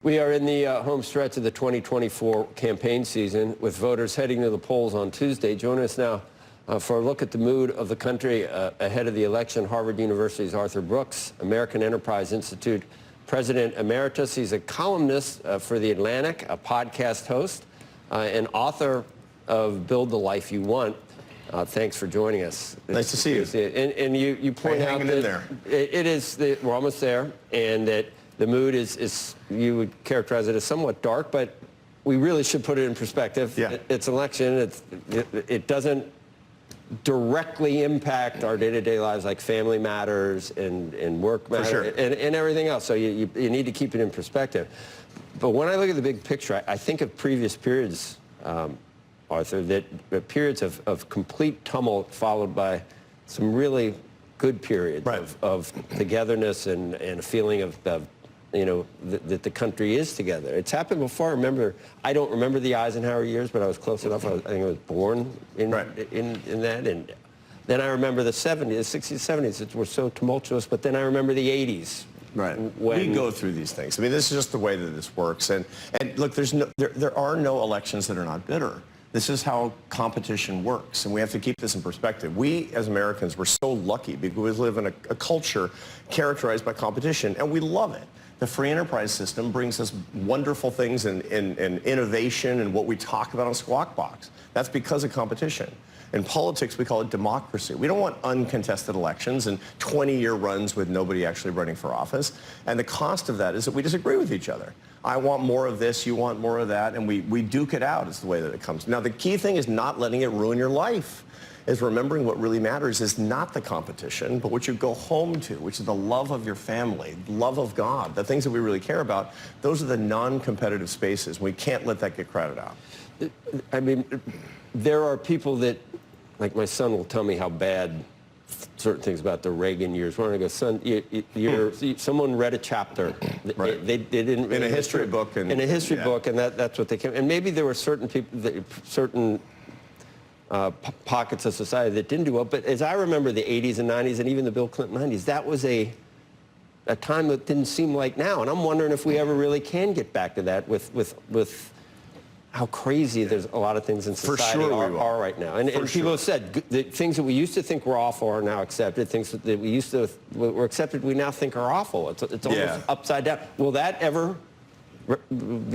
We are in the home stretch of the 2024 campaign season with voters heading to the polls on Tuesday. Joining us now for a look at the mood of the country ahead of the election, Harvard University's Arthur Brooks, American Enterprise Institute President Emeritus. He's a columnist for The Atlantic, a podcast host, and author of Build the Life You Want. Thanks for joining us. Nice to see you. And you point out that it is, we're almost there, and that the mood is, you would characterize it as somewhat dark, but we really should put it in perspective. Yeah. It's election. It doesn't directly impact our day-to-day lives like family matters and work matters sure. and everything else. So you need to keep it in perspective. But when I look at the big picture, I think of previous periods, Arthur, that periods of complete tumult followed by some really good periods of togetherness and a feeling of that the country is together. It's happened before. I don't remember the Eisenhower years, but I was close enough. I think I was born in that. And then I remember the 70s, the 60s, 70s that were so tumultuous, but then I remember the 80s. Right. We go through these things. I mean, this is just the way that this works. And look, there are no elections that are not bitter. This is how competition works, and we have to keep this in perspective. We, as Americans, we're so lucky because we live in a culture characterized by competition, and we love it. The free enterprise system brings us wonderful things in innovation and what we talk about on Squawk Box. That's because of competition. In politics, we call it democracy. We don't want uncontested elections and 20-year runs with nobody actually running for office. And the cost of that is that we disagree with each other. I want more of this, you want more of that, and we duke it out is the way that it comes. Now, the key thing is not letting it ruin your life, is remembering what really matters is not the competition, but what you go home to, which is the love of your family, love of God, the things that we really care about. Those are the non-competitive spaces. We can't let that get crowded out. I mean, there are people that, like my son will tell me how bad certain things about the Reagan years. When I go, son, someone read a chapter. Right. They didn't in a history book. In a history book, and that's what they came. And maybe there were certain people, certain pockets of society that didn't do well. But as I remember the 80s and 90s, and even the Bill Clinton 90s, that was a time that didn't seem like now. And I'm wondering if we ever really can get back to that with how crazy there's a lot of things in society are right now. And people have said the things that we used to think were awful are now accepted. Things that we used to were accepted, we now think are awful. It's almost upside down. Will that ever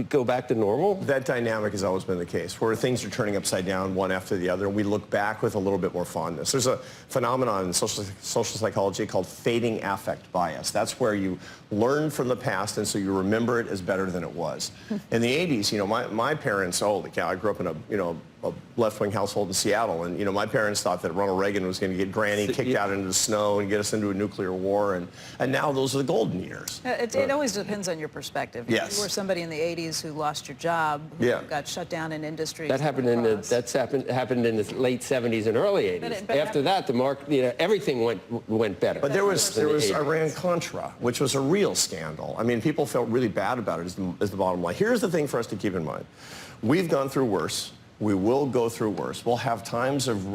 go back to normal? That dynamic has always been the case, where things are turning upside down one after the other, and we look back with a little bit more fondness. There's a phenomenon in social psychology called fading affect bias. That's where you learn from the past, and so you remember it as better than it was. In the 80s, my parents, holy cow, I grew up in a left-wing household in Seattle, and my parents thought that Ronald Reagan was going to get Granny kicked out into the snow and get us into a nuclear war, and now those are the golden years. It always depends on your perspective. Yes. If you were somebody in the 80s who lost your job, who got shut down in industries. That happened in the late 70s and early 80s. After that, everything went better. But there was Iran-Contra, which was a real scandal. I mean, people felt really bad about it as the bottom line. Here's the thing for us to keep in mind. We've gone through worse. We will go through worse. We'll have times of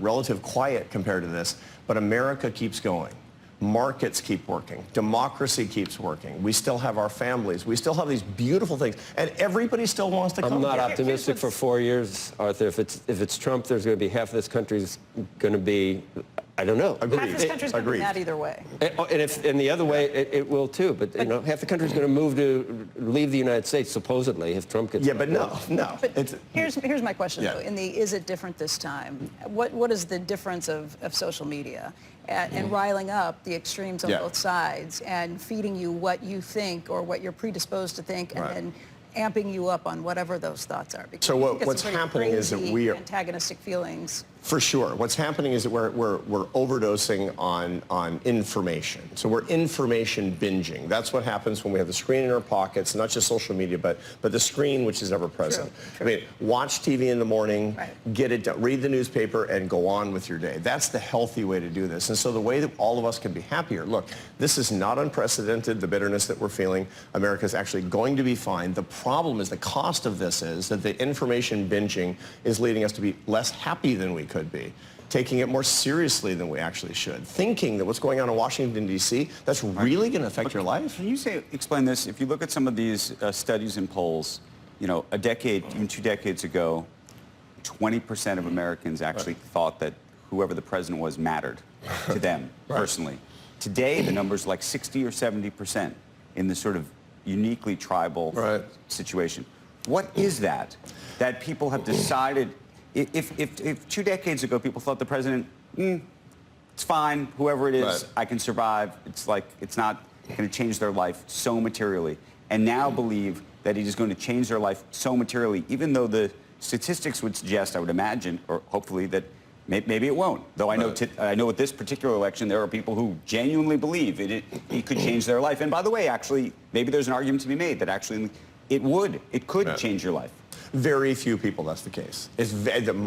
relative quiet compared to this, but America keeps going. Markets keep working. Democracy keeps working. We still have our families. We still have these beautiful things, and everybody still wants to come. I'm not optimistic for 4 years, Arthur. If it's Trump, there's going to be half of this country's going to be, I don't know. Half this country's going to be mad either way. And the other way, it will too. But half the country's going to leave the United States, supposedly, if Trump gets. Yeah, but no. But here's my question though. Is it different this time? What is the difference of social media and riling up the extremes on both sides and feeding you what you think or what you're predisposed to think, and then amping you up on whatever those thoughts are? Because so what's happening is that we are antagonistic feelings. For sure. What's happening is that we're overdosing on information. So we're information binging. That's what happens when we have the screen in our pockets, not just social media, but the screen, which is ever present. True. I mean, watch TV in the morning, get it done, read the newspaper, and go on with your day. That's the healthy way to do this. And so the way that all of us can be happier, look, this is not unprecedented, the bitterness that we're feeling. America's actually going to be fine. The problem is the cost of this is that the information binging is leading us to be less happy than we could be. taking it more seriously than we actually should, thinking that what's going on in Washington, D.C., that's really going to affect your life. Can you explain this? If you look at some of these studies and polls, you know, a decade, even 2 decades ago, 20% of Americans actually thought that whoever the president was mattered to them personally. Today, the number's like 60 or 70% in this sort of uniquely tribal situation. What is that people have decided? If 2 decades ago people thought the president, it's fine, whoever it is, I can survive. It's like, it's not going to change their life so materially. And now believe that it is going to change their life so materially, even though the statistics would suggest, I would imagine, or hopefully, that maybe it won't. Though I know, I know with this particular election, there are people who genuinely believe it could change their life. And by the way, actually, maybe there's an argument to be made that actually it could change your life. Very few people, that's the case.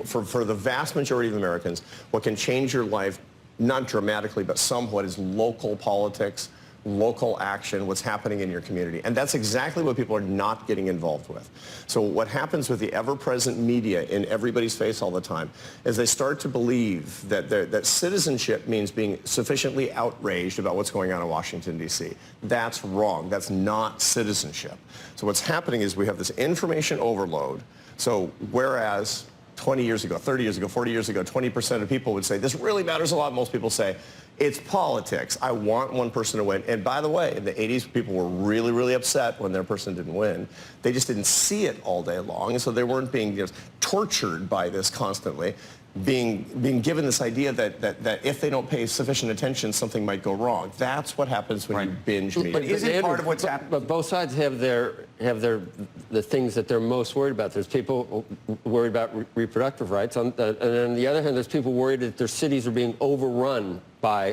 For the vast majority of Americans, what can change your life, not dramatically, but somewhat, is local politics, local action, what's happening in your community. And that's exactly what people are not getting involved with. So what happens with the ever-present media in everybody's face all the time is they start to believe that citizenship means being sufficiently outraged about what's going on in Washington, D.C. That's wrong. That's not citizenship. So what's happening is we have this information overload. So whereas 20 years ago, 30 years ago, 40 years ago, 20% of people would say, this really matters a lot. Most people say, it's politics. I want one person to win. And by the way, in the 80s, people were really, really upset when their person didn't win. They just didn't see it all day long. And so they weren't being tortured by this constantly, being given this idea that if they don't pay sufficient attention, something might go wrong. That's what happens when you binge media. But isn't part of what's happening? But both sides have the things that they're most worried about. There's people worried about reproductive rights, and on the other hand, there's people worried that their cities are being overrun by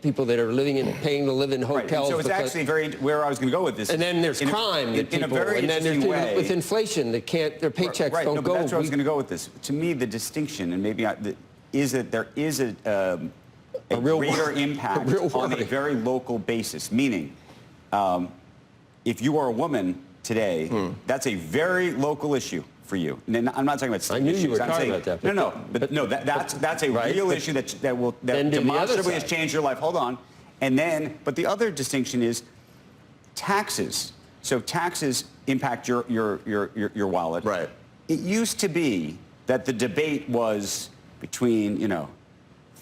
people that are paying to live in hotels. So it's actually where I was going to go with this. And then there's crime that people, in a very and then there's interesting people way. with inflation that can't, their paychecks don't go. But that's where I was going to go with this. To me, the distinction, and maybe is that there is a real greater impact on a very local basis. Meaning, if you are a woman today, that's a very local issue for you. And I'm not talking about state I knew issues. you were I'm talking saying, about that. That's a real issue that will then do the other demonstrably side. has changed your life. Hold on. And then, but the other distinction is taxes. So taxes impact your wallet. Right. It used to be that the debate was between,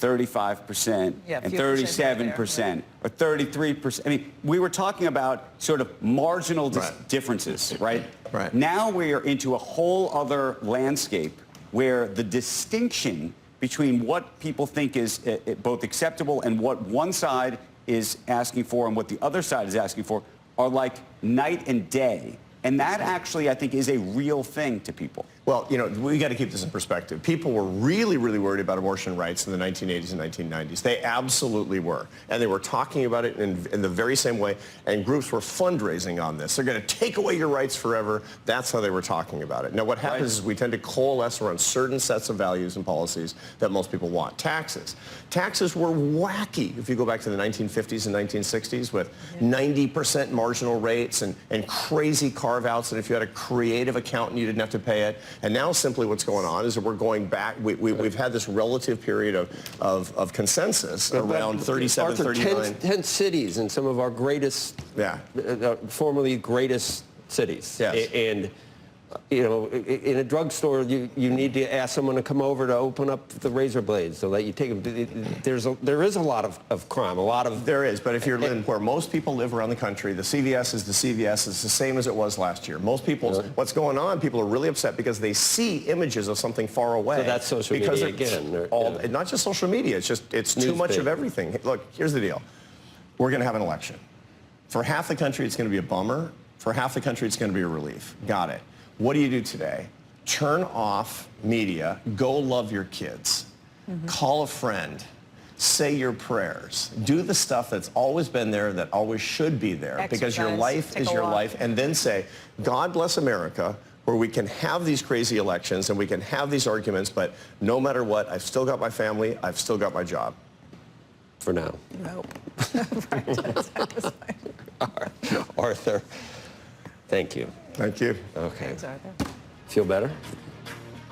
35% and 37% or 33%. I mean, we were talking about sort of marginal differences, right? Right. Now we are into a whole other landscape where the distinction between what people think is both acceptable and what one side is asking for and what the other side is asking for are like night and day. And that actually, I think, is a real thing to people. Well, we got to keep this in perspective. People were really, really worried about abortion rights in the 1980s and 1990s. They absolutely were. And they were talking about it in the very same way. And groups were fundraising on this. They're going to take away your rights forever. That's how they were talking about it. Now, what happens is we tend to coalesce around certain sets of values and policies that most people want. Taxes. Taxes were wacky if you go back to the 1950s and 1960s with 90% marginal rates and crazy carve-outs. And if you had a creative accountant, you didn't have to pay it. And now simply what's going on is that we're going back. We've had this relative period of consensus around 37, Arthur, 39. 10 cities in some of our greatest, formerly greatest cities. Yes. And, in a drugstore, you need to ask someone to come over to open up the razor blades so that you take them. There is a lot of crime, a lot of... There is, but if you're living where most people live around the country, the CVS is the CVS. It's the same as it was last year. Most people, what's going on, people are really upset because they see images of something far away. So that's social media again. Not just social media, it's too much of everything. Look, here's the deal. We're going to have an election. For half the country, it's going to be a bummer. For half the country, it's going to be a relief. Got it. What do you do today? Turn off media. Go love your kids. Call a friend. Say your prayers. Do the stuff that's always been there, that always should be there. Exercise, because your life is your life. And then say, God bless America, where we can have these crazy elections and we can have these arguments, but no matter what, I've still got my family, I've still got my job. For now. No. Arthur, thank you. Thank you. Okay. Thanks, Arthur. Feel better?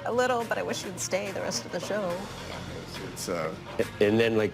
A little, but I wish you'd stay the rest of the show. It's And then, like,